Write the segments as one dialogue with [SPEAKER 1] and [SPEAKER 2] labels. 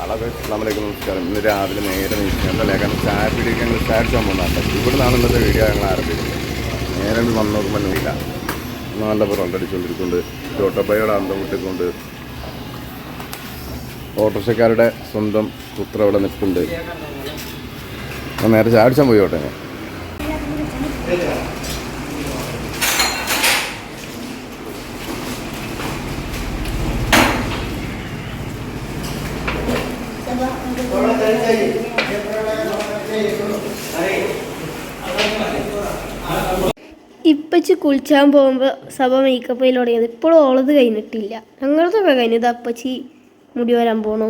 [SPEAKER 1] അളവ് അസ്സലാമലൈക്കും നമസ്കാരം. ഇന്ന് രാവിലെ നേരെ നീക്കണ്ടല്ലേ, കാരണം ചായ പിടിക്കാൻ ഞങ്ങൾ ചായ അടിച്ചാൽ പോകുന്നുണ്ട്. ഇവിടെ നിന്നാണ് ഇന്നത്തെ വീഡിയോ ഞങ്ങൾ ആരംഭിക്കുന്നത്. നേരെ വന്ന് നോക്കുമ്പോൾ ഇല്ല നല്ല പുറം അടിച്ചുകൊണ്ടിരിക്കുന്നുണ്ട്. ചോട്ടപ്പയുടെ അന്തം വിട്ടിക്കൊണ്ട് ഓട്ടോറിക്ഷക്കാരുടെ സ്വന്തം പുത്ര അവിടെ നിൽക്കുന്നുണ്ട്. ഞാൻ നേരെ ചായ അടിച്ചാൽ പോയിക്കോട്ടെ. ഞാൻ
[SPEAKER 2] ഇപ്പച്ചി കുളിച്ചാൻ പോകുമ്പോൾ സഭ മേക്കപ്പ് തുടങ്ങിയത് ഇപ്പോഴും ഓളത് കഴിഞ്ഞിട്ടില്ല. ഞങ്ങളതൊക്കെ കഴിഞ്ഞു. ഇത് അപ്പച്ചി മുടി വരാൻ പോണു.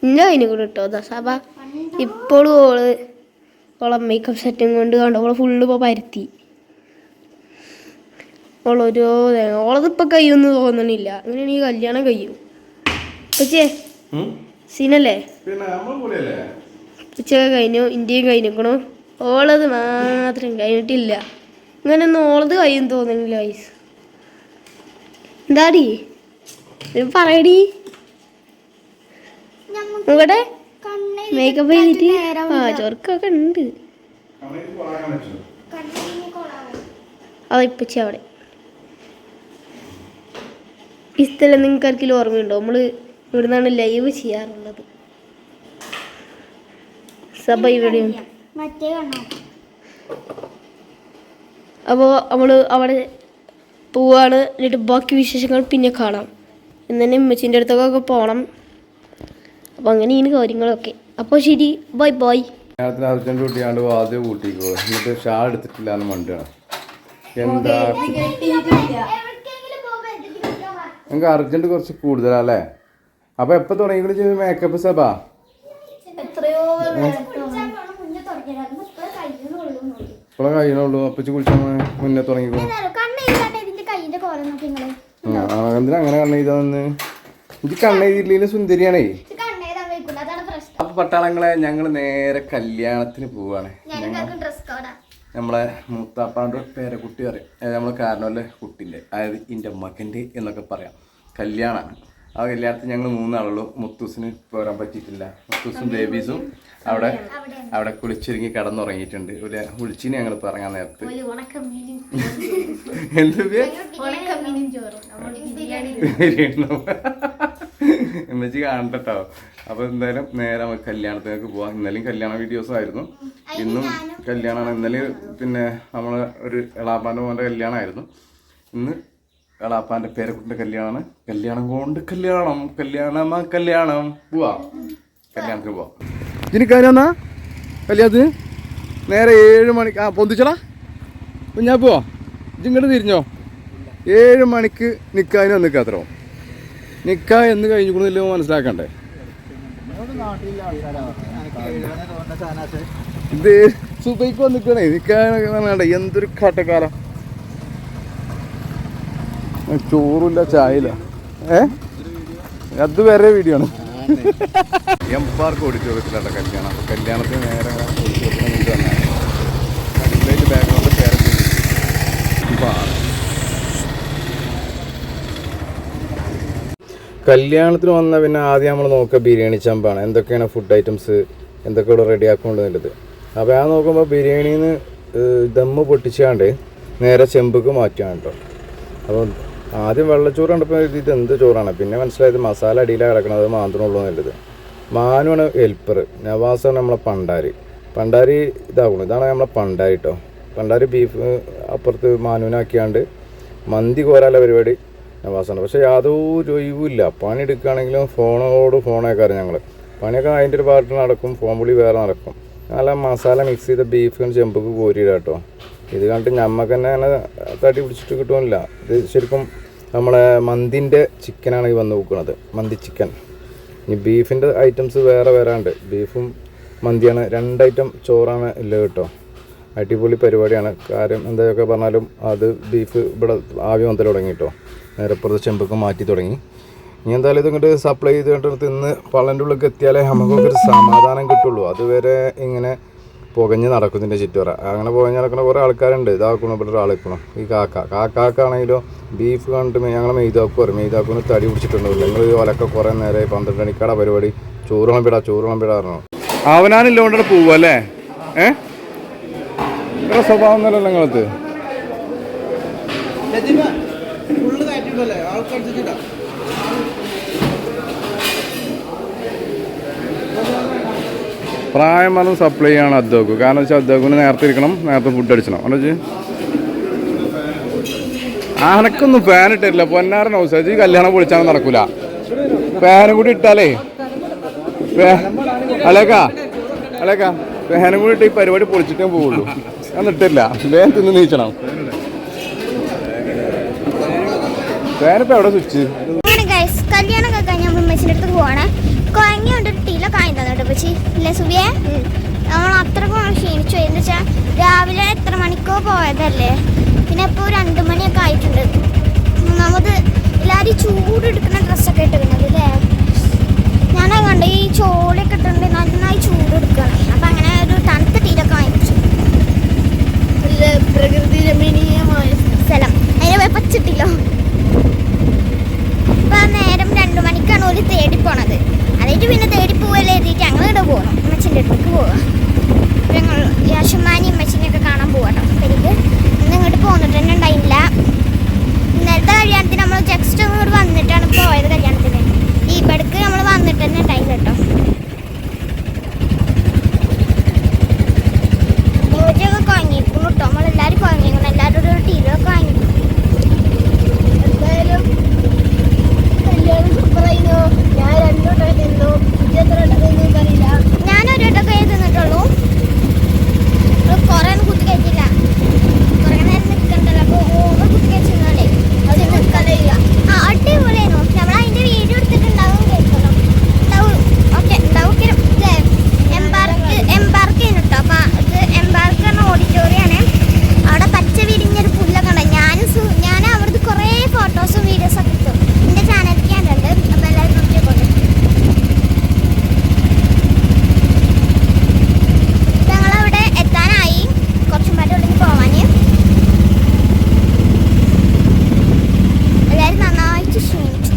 [SPEAKER 2] ഇന്ന കഴിഞ്ഞു കൂടെ കേട്ടോ. അതാ സഭ ഇപ്പോഴും ഓളെ മേക്കപ്പ് സെറ്റും കൊണ്ട് കണ്ടോ. ഓളെ ഫുള്ള് ഇപ്പോൾ പരുത്തി. ഓളോരോ ഓളതിപ്പോൾ കഴിയുമെന്ന് തോന്നണില്ല. അങ്ങനെയാണെങ്കിൽ കല്യാണം കഴിയും. അപ്പച്ചിയെ സീനല്ലേ, ഉച്ചയൊക്കെ കഴിഞ്ഞു, ഇന്ത്യയും കഴിഞ്ഞിക്കണു. ഓളത് മാത്രം കഴിഞ്ഞിട്ടില്ല. അങ്ങനെയൊന്നും ഓളത് കഴിയും തോന്നുന്നില്ല. വയസ്സ് എന്താടി പറയടി. ഇവിടെ മേക്കപ്പ് ചെയ്തിട്ട് ചൊർക്കൊക്കെ ഉണ്ട്. ഇപ്പച്ചി അവിടെ ഈ സ്ഥലം നിങ്ങൾക്ക് ആർക്കെങ്കിലും ഓർമ്മയുണ്ടോ? നമ്മള് ഇവിടുന്നാണ് ലൈവ് ചെയ്യാറുള്ളത്. സഭ ഇവിടെയുണ്ട്. അപ്പോൾ നമ്മൾ അവിടെ പോവാണ്. എന്നിട്ട് ബാക്കി വിശേഷങ്ങൾ പിന്നെ കാണാം. ഇന്ന് തന്നെ ഉമ്മച്ചീൻ്റെ അടുത്തൊക്കെ പോകണം. അപ്പോൾ അങ്ങനെയാണ് കാര്യങ്ങളൊക്കെ. അപ്പോൾ ശരി, ബൈ ബൈ.
[SPEAKER 1] അർജന്റ് കൂട്ടിയാണ്ട് ആദ്യം കൂട്ടിക്കോ. എന്നിട്ട് ഷാൾ എടുത്തിട്ടില്ല എന്ന് മണ്ടാണ്. എന്താ നിങ്ങൾക്ക് അർജന്റ് കുറച്ച് കൂടുതലല്ലേ? അപ്പോൾ എപ്പോൾ തുടങ്ങി മേക്കപ്പ് സഭ? ഇപ്പോഴേ കഴിയണുള്ളൂ. അപ്പച്ചി കുളിച്ചാൽ മുന്നേ തുടങ്ങിക്കോ. എന്തിനാ അങ്ങനെ കണ്ണെയ്താന്ന്? എനിക്ക് കണ്ണെയ്തില്ലെങ്കിൽ സുന്ദരിയാണേ. അപ്പൊ പട്ടാളങ്ങളെ ഞങ്ങൾ നേരെ കല്യാണത്തിന് പോവാണ്. നമ്മളെ മൂത്താപ്പാൻ്റെ പേരക്കുട്ടി പറയും, നമ്മളെ കാരണമല്ലേ കുട്ടിൻ്റെ, അതായത് എൻ്റെ മകൻ്റെ എന്നൊക്കെ പറയാം. കല്യാണമാണ്. ആ കല്യാണത്തിൽ ഞങ്ങൾ മൂന്നാളുള്ളൂ. മുത്തൂസിന് പോരാൻ പറ്റിയിട്ടില്ല. മുത്തൂസും ബേബീസും അവിടെ കുളിച്ചൊരുങ്ങി കിടന്നുറങ്ങിയിട്ടുണ്ട്. വിളിച്ചിന് ഞങ്ങൾ ഇപ്പോൾ ഇറങ്ങാൻ നേരത്ത്. എന്നുവെച്ച് കാണട്ടോ. അപ്പോൾ എന്തായാലും നേരെ നമുക്ക് കല്യാണത്തിലേക്ക് പോവാം. ഇന്നലെയും കല്യാണ വീഡിയോസും ആയിരുന്നു, ഇന്നും കല്യാണമാണ്. ഇന്നലെ പിന്നെ നമ്മളെ ഒരു എളാപ്പാൻ്റെ മോൻ്റെ കല്യാണമായിരുന്നു. ഇന്ന് എളാപ്പാൻ്റെ പേരക്കുട്ടിൻ്റെ കല്യാണമാണ്. കല്യാണം കൊണ്ട് കല്യാണം പോവാം. കല്യാണത്തിന് പോവാം. ജിനിക്കാര്യം എന്നാ കല്യാണത്തിന് നേരെ 7 മണിക്ക്. പൊന്തിച്ചടാ ഞാൻ പോവാ. ഇങ്ങോട്ട് തിരിഞ്ഞോ. 7 മണിക്ക് നിക്കാതിന് വന്നിക്കാത്രോ. നിക്കാ എന്ന് കഴിഞ്ഞില്ല മനസ്സിലാക്കണ്ടേ? ഇത് സുബൈക്ക് വന്നിക്കണേ. നിക്കാനൊക്കെ വേണ്ട. എന്തൊരു കാട്ടക്കാലം. ചോറില്ല, ചായയില്ല. അത് വേറെ വീഡിയോ ആണ്. എംപാർക്ക് ഓഡിറ്റോറിയത്തിലാണ് കല്യാണം. അപ്പോൾ കല്യാണത്തിന് നേരെ ഓഡിറ്റോറിയത്തിന് മുമ്പ് വന്നാൽ ബാക്ക്ഗ്രൗണ്ട് പേരക്കുട്ടി. കല്യാണത്തിന് വന്നാൽ പിന്നെ ആദ്യം നമ്മൾ നോക്കുക ബിരിയാണി ചമ്പാണ്. എന്തൊക്കെയാണ് ഫുഡ് ഐറ്റംസ്, എന്തൊക്കെ ഇവിടെ റെഡിയാക്കൊണ്ടുള്ളത്. അപ്പോൾ ഞാൻ നോക്കുമ്പോൾ ബിരിയാണിയിൽ നിന്ന് ദമ്മ് പൊട്ടിച്ചാണ്ട് നേരെ ചെമ്പക്ക് മാറ്റുകയാണ് കേട്ടോ. അപ്പോൾ ആദ്യം വെള്ളച്ചോറ് കണ്ടപ്പോൾ ഇത് എന്ത് ചോറാണ്. പിന്നെ മനസ്സിലായത് മസാല അടിയിലാണ് കിടക്കുന്നത്, മാത്രമുള്ളൂ എന്നുള്ളത്. മാനുവാണ് ഹെൽപ്പർ, നവാസാണ് നമ്മളെ പണ്ടാരി ഇതാക്കണം. ഇതാണ് നമ്മളെ പണ്ടാരി കേട്ടോ. പണ്ടാരി ബീഫ് അപ്പുറത്ത് മാനുവിനാക്കിയാണ്ട് മന്തി കോരാനുള്ള പരിപാടി നവാസാണ്. പക്ഷേ യാതൊരു ഒഴിവില്ല. പണി എടുക്കുകയാണെങ്കിലും ഫോണേക്കാറ് ഞങ്ങൾ. പണിയൊക്കെ അതിൻ്റെ ഒരു പാർട്ടി നടക്കും, ഫോൺ വിളി വേറെ നടക്കും. നല്ല മസാല മിക്സ് ചെയ്ത ബീഫ് ചെമ്പക്ക് കോരിയിടാം കേട്ടോ. ഇത് കണ്ടിട്ട് ഞമ്മക്ക് തന്നെ അങ്ങനെ തട്ടി പിടിച്ചിട്ട് കിട്ടുന്നില്ല. ഇത് ശരിക്കും നമ്മളെ മന്തിൻ്റെ ചിക്കനാണ് ഈ വന്ന് നോക്കുന്നത്, മന്തി ചിക്കൻ. ഇനി ബീഫിൻ്റെ ഐറ്റംസ് വേറെ വരാണ്ട്. ബീഫും മന്തിയാണ്, 2 ഐറ്റം ചോറാണ് ഉള്ളത് കേട്ടോ. അടിപൊളി പരിപാടിയാണ്. കാര്യം എന്തൊക്കെ പറഞ്ഞാലും അത് ബീഫ് ഇവിടെ ആവി വന്നൽ തുടങ്ങി കേട്ടോ. നേരെപ്പുറത്ത് ചെമ്പൊക്കെ മാറ്റി തുടങ്ങി. ഇനി എന്തായാലും ഇതിങ്ങോട്ട് സപ്ലൈ ചെയ്തിട്ട് ഇന്ന് പള്ളൻ്റെ ഉള്ളിലേക്ക് എത്തിയാലേ നമുക്കൊക്കെ ഒരു സമാധാനം കിട്ടുള്ളൂ. അതുവരെ ഇങ്ങനെ പുകഞ്ഞ് നടക്കുന്നതിൻ്റെ ചുറ്റുവറ. അങ്ങനെ പുകഞ്ഞ് നടക്കുന്ന കുറേ ആൾക്കാരുണ്ട്. ഇതാക്കണം ഇവിടെ ഒരാളിക്കണം. ഈ കാക്കാക്കാണെങ്കിലോ ബീഫ് കണ്ടിട്ട് ഞങ്ങൾ മെയ്താക്കും പറയും. മെയ്താക്കുന്ന് തടി പിടിച്ചിട്ടുണ്ടാവില്ല. ഞങ്ങൾ ഒലക്കെ കുറേ നേരമായി 12 മണിക്കാടെ പരിപാടി ചോറ് വിളമ്പിടാ പറഞ്ഞോ. അവനാനില്ലോണ്ട് പോവല്ലേ? വേറെ സ്വഭാവം ഒന്നുമല്ലല്ലോ നിങ്ങളത്. പ്രായം പറഞ്ഞ് സപ്ലൈ ചെയ്യാണ് അദ്ദേഹം. കാരണം വെച്ചാൽ അദ്ദേഹത്തിന് നേരത്തെ ഇരിക്കണം, നേരത്തെ ഫുഡ് അടിച്ചണം. എന്താ വെച്ചാൽ അനക്കൊന്നും ഫാൻ ഇട്ടില്ല. പൊന്നാരൻ ഔസേജ് കല്യാണം പൊളിച്ചാൽ നടക്കൂല. ഫാനും കൂടി ഇട്ടാലേ അലേക്കാ ഫാനും കൂടി ഇട്ട് ഈ പരിപാടി പൊളിച്ചിട്ടേ പോവുള്ളൂ. അതൊന്നും ഇട്ടില്ല. വേഗം തിന്ന് നീച്ചണം. ഫാനിപ്പോ എവിടെ സ്വിച്ച്?
[SPEAKER 3] കല്യാണമൊക്കെ കഴിഞ്ഞാൽ ഉമ്മച്ചിൻ്റെ അടുത്ത് പോവാണ്. കൊയങ്ങിയുണ്ട് ടീല കായുന്നുണ്ട് പക്ഷേ ഇല്ലേ സുബിയെ, നമ്മൾ അത്രക്കും ക്ഷീണിച്ചു. എന്ന് വെച്ചാൽ രാവിലെ എത്ര മണിക്കോ പോയതല്ലേ, പിന്നെ ഇപ്പോൾ 2 മണിയൊക്കെ ആയിട്ടുണ്ട്. നമുക്ക് എല്ലാവരും ചൂടെടുക്കുന്ന ഡ്രസ്സൊക്കെ ഇട്ടിരുന്നത് അല്ലേ. ഞാനത് കണ്ട് ഈ ചോളയൊക്കെ ഇട്ടിട്ടുണ്ട്, നന്നായി ചൂടെടുക്കുകയാണ്. അപ്പം അങ്ങനെ ഒരു തണുത്ത ടീലൊക്കെ വാങ്ങിച്ചു.
[SPEAKER 2] പ്രകൃതി രമണീയമായ
[SPEAKER 3] സ്ഥലം അതിനെ പച്ചിട്ടില്ലോ. അപ്പം നേരം 2 മണിക്കാണ് ഒരു തേടി പോണത്. അതായിട്ട് പിന്നെ തേടി പോവല്ലേ എഴുതിയിട്ട് ഞങ്ങൾ ഇവിടെ പോകണം. അമ്മച്ചിൻ്റെ അടുത്തേക്ക് പോവാം. ഞങ്ങൾ യാഷുമാനി അമ്മച്ചിനെയൊക്കെ കാണാൻ പോവാട്ടോ. അപ്പം എനിക്ക് ഇന്ന് ഇങ്ങോട്ട് പോന്നിട്ട് തന്നെ ഉണ്ടായില്ല. ഇന്നലത്തെ കല്യാണത്തിന് നമ്മൾ ജസ്റ്റ് ഒന്ന് ഇവിടെ വന്നിട്ടാണ് പോയത് കല്യാണത്തിന്. ഈ ഇവിടേക്ക് നമ്മൾ വന്നിട്ട് തന്നെ ഉണ്ടായില്ല കേട്ടോ. മോചൊക്കെ കുഴങ്ങിയിരിക്കും കേട്ടോ. നമ്മളെല്ലാവരും കുഴങ്ങിയിരിക്കണം. എല്ലാവരും ഒരു ടീലൊക്കെ വാങ്ങി.
[SPEAKER 2] എന്തായാലും കല്യാണം സൂപ്പറായിരുന്നു. ഞാൻ 2 വട്ടം തിന്നു. എത്ര വട്ടം തിന്നു അറിയില്ല.
[SPEAKER 3] ഞാൻ ഒരു വട്ടമൊക്കെ തിന്നിട്ടുള്ളൂ. കുറേ ഒന്നും കുത്തി കഴിച്ചില്ല. കുറേ നേരം നിൽക്കണ്ടല്ലോ. അപ്പോൾ ഓവർ കുത്തി കഴിച്ചിരുന്നാലേ അത് നിൽക്കാതില്ല. അടിപൊളിയായിരുന്നു. നമ്മൾ അതിൻ്റെ വീഡിയോ എടുത്തിട്ടുണ്ടാവും, കേൾക്കണം ഉണ്ടാവും. ഓക്കെ ഉണ്ടാവും അല്ലേ. എംബാർക്ക് ചെയ്യുന്നു കേട്ടോ. അപ്പം ഇത് എംബാർക്ക് പറഞ്ഞ ഓഡിറ്റോറിയമാണ്. അവിടെ പച്ച വിരിഞ്ഞൊരു പുല്ലൊക്കെ ഉണ്ട്. ഞാൻ അവിടുത്തെ കുറേ ഫോട്ടോസും വീഡിയോസൊക്കെ കിട്ടും. എൻ്റെ ചാനലിലേക്ക് ഞാൻ ഉണ്ട്. അപ്പോൾ എല്ലാവരും നോക്കിക്കോട്ടെ. ഞങ്ങളവിടെ എത്താനായി. കുറച്ചും പാട്ട് ഉണ്ടെങ്കിൽ പോവാൻ. എല്ലാവരും നന്നായിട്ട് ക്ഷീണിച്ചു.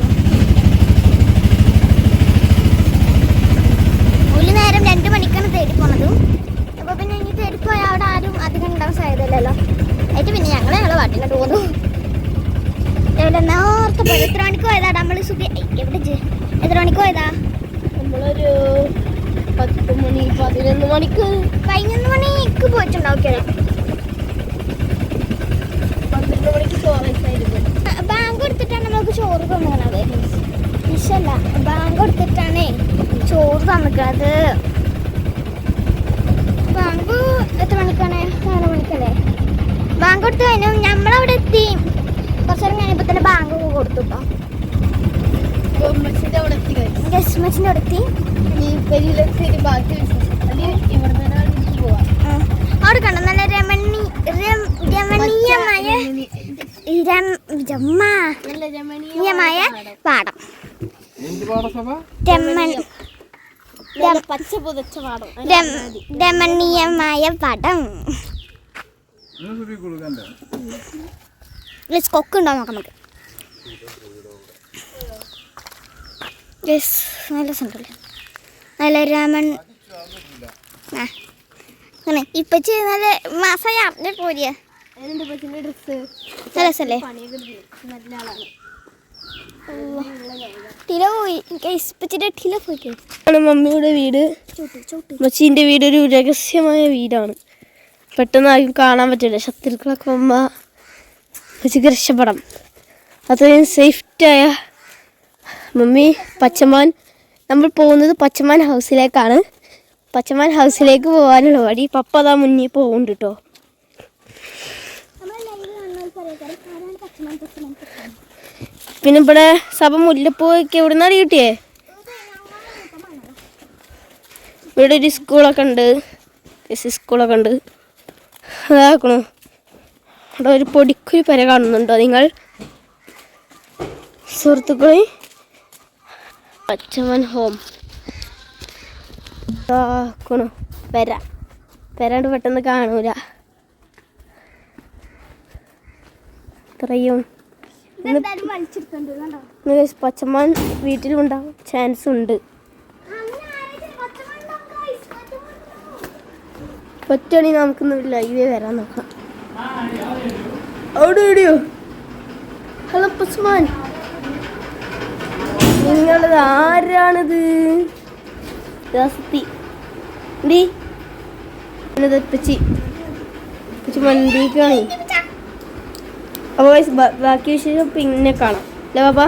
[SPEAKER 3] ഒരു നേരം 2 മണിക്കാണ് തേടി പോണത്. അപ്പോൾ പിന്നെ ഇനി തേടി പോയാൽ അവിടെ ആരും അധികം ഉണ്ടാവാൻ സാധ്യതയില്ലല്ലോ. ആയിട്ട് പിന്നെ ഞങ്ങളെ പാട്ടിലോട്ട് പോകുന്നു. നേരത്തെ പോയത്. എത്ര മണിക്ക് പോയതാ നമ്മൾ സുഖി? എവിടെ എത്ര മണിക്ക് പോയതാ?
[SPEAKER 2] നമ്മളൊരു 10 മണി 11 മണിക്ക്
[SPEAKER 3] 11 മണിക്ക് പോയിട്ടുണ്ടാവും.
[SPEAKER 2] 12 മണിക്ക് ചോറായിരുന്നു.
[SPEAKER 3] ബാങ്ക് കൊടുത്തിട്ടാണ് നമുക്ക് ചോറ് തന്നിക്കണത്. ഇഷ്ടല്ല, ബാങ്ക് കൊടുത്തിട്ടാണേ ചോറ് തന്നിക്കണത്. ബാങ്ക് എത്ര മണിക്കാണ്? 4 മണിക്കല്ലേ ബാങ്ക് കൊടുത്തു. കഴിഞ്ഞാൽ നമ്മളവിടെ എത്തി. കുറച്ച് നേരം കഴിഞ്ഞപ്പോൾ തന്നെ ബാങ്ക് കൊടുത്തു. ഇപ്പം
[SPEAKER 2] ഉമ്മച്ചിന്റെ അവിടെ എത്തി കഴിച്ചു.
[SPEAKER 3] ഗസ്മച്ചിൻ്റെ അവിടെ എത്തി.
[SPEAKER 2] ബാക്കി ഇവിടെ തന്നെ പോവാം.
[SPEAKER 3] അവിടെ കണ്ടോ നല്ല രമണീയമായ പാടം.
[SPEAKER 2] പച്ച പുതച്ച പാടം.
[SPEAKER 3] രമണീയമായ പാടം. കൊക്കുണ്ടോ നോക്കാം നമുക്ക്. നല്ല രസമുണ്ടല്ലേ. നല്ല അങ്ങനെ ഇപ്പച്ചി നല്ല മാസമായി അറിഞ്ഞ പോരിയ
[SPEAKER 2] ഡ്രസ്സ്
[SPEAKER 3] നല്ല രസമല്ലേ.
[SPEAKER 2] നല്ല ആളാണ്.
[SPEAKER 3] ടില പോയി. ഇപ്പച്ചിന്റെ ടില പോയി.
[SPEAKER 2] മമ്മിയുടെ വീട്, മച്ചീൻ്റെ വീട് ഒരു രഹസ്യമായ വീടാണ്. പെട്ടെന്ന് ആർക്കും കാണാൻ പറ്റില്ല. ശത്രുക്കളൊക്കെ അമ്മ മച്ചിക്ക് രക്ഷപ്പെടാം. അത്രയും സേഫ്റ്റിയായ മമ്മി പച്ചമാൻ. നമ്മൾ പോകുന്നത് പച്ചമാൻ ഹൗസിലേക്കാണ്. പച്ചമാൻ ഹൗസിലേക്ക് പോകാനുള്ള വഴി പപ്പ അതാ മുന്നിൽ പോകുന്നുണ്ട് കേട്ടോ. പിന്നെ ഇവിടെ സഭ മുല്ലപ്പൂവൊക്കെ എവിടെ നിന്നാണ് കിട്ടിയേ? ഇവിടെ ഒരു സ്കൂളൊക്കെ ഉണ്ട്, സ്കൂളൊക്കെ ഉണ്ട്. അതാക്കണു അവിടെ ഒരു പൊടിക്കുരി പെര കാണുന്നുണ്ടോ നിങ്ങൾ സുഹൃത്തുക്കളെ? പച്ചമൻ ഹോം ആക്കണു. പെരാണ്ട് പെട്ടെന്ന് കാണൂല. ഇത്രയും പച്ചമാൻ വീട്ടിലുണ്ടാവും ചാൻസ് ഉണ്ട്. ഒറ്റണി നമുക്കിന്ന് ലൈവേ വരാൻ നോക്കാം. അവിടെ എവിടെയോ? ഹലോ പുസ്മാൻ, നിങ്ങളത് ആരാണിത്? രാസത്തി പച്ചി മന്തിക്കാണേ. അപ്പോൾ ബാക്കി വിശേഷം പിന്നെ കാണാം അല്ലേ പാപ്പ?